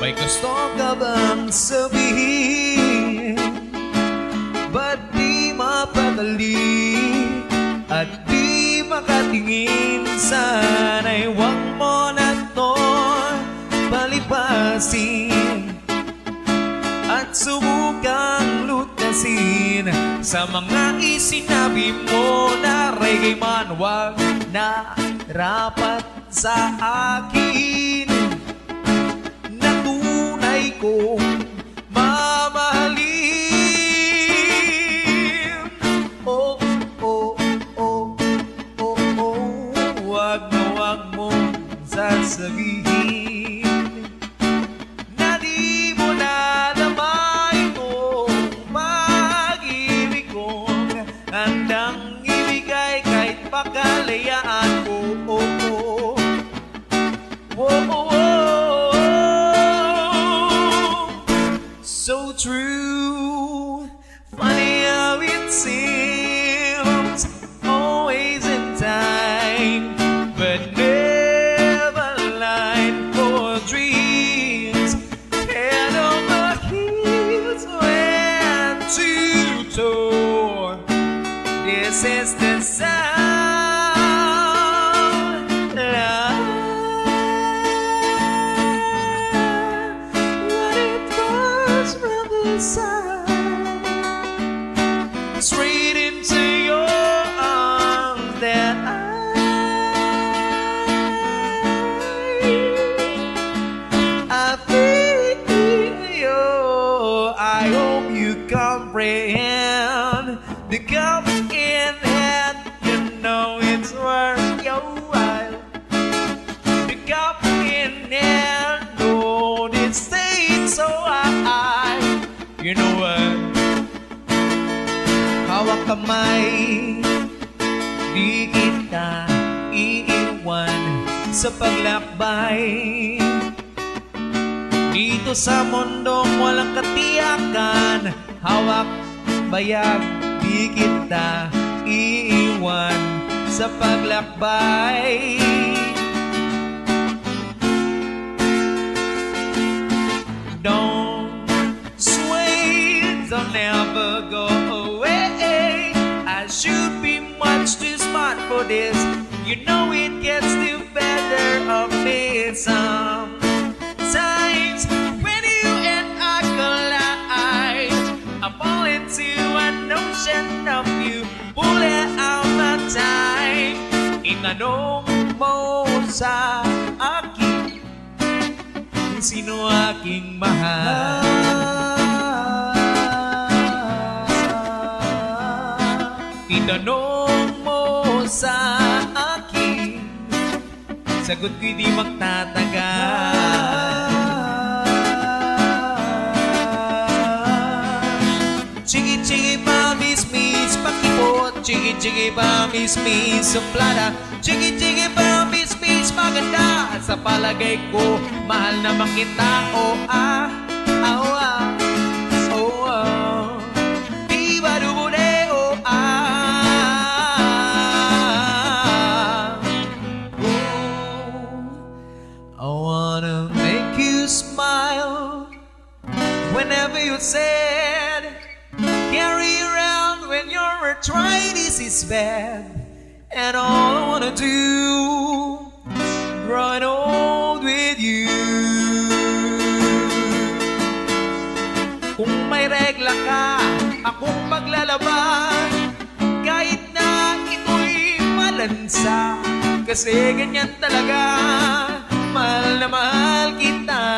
May gusto ka bang sabihin? Ba't di mapakali at di makatingin? Sana'y huwag mo na to palipasin at subukang lutasin sa mga isinabi mo na reggae man wag na rapat sa akin na tunay kong mamahalin. Oh, oh, oh, oh, oh, wag mong sasabihin na di mo na naman itong pag-ibig kong handang ibigay kahit pakalayaan ko. Oh, oh, oh, oh, oh. So true, funny how it seems, always in time, but never line for dreams. Head over heels went to toe. This is the sound, love. What it was from the side, straight into your arms that I feel you. I hope you comprehend the cup in hand. You know it's worth your while. The cup in hand, no, it stayed so high. You know what? Hawak kamay, di kita iiwan sa paglakbay. Dito sa mundong walang katiyakan, hawak bayag, di kita iiwan sa paglakbay. Don't sway, don't never go away. I should be much too smart for this. You know it gets the better of me sometimes. When you and I collide, I fall into an ocean of you. Pull it out my time. Inanong mo sa akin kung sino aking mahal. Itanong mo sa akin, sagot ko'y di magtatagal. Chigi-chigi pa, miss-miss, pakipot. Chigi-chigi pa, miss-miss, suplada. Chigi-chigi pa, miss-miss, maganda. Sa palagay ko, mahal naman kita. Oh ah, oh ah, oh ah. Di-ba-du-bu-de, oh ah. Oh, I wanna make you smile whenever you said carry around when your arthritis is bad. And all I wanna do, growing old with you. Kung may regla ka, akong maglalaban, kahit na ito'y malansa. Kasi ganyan talaga, mahal na mahal kita.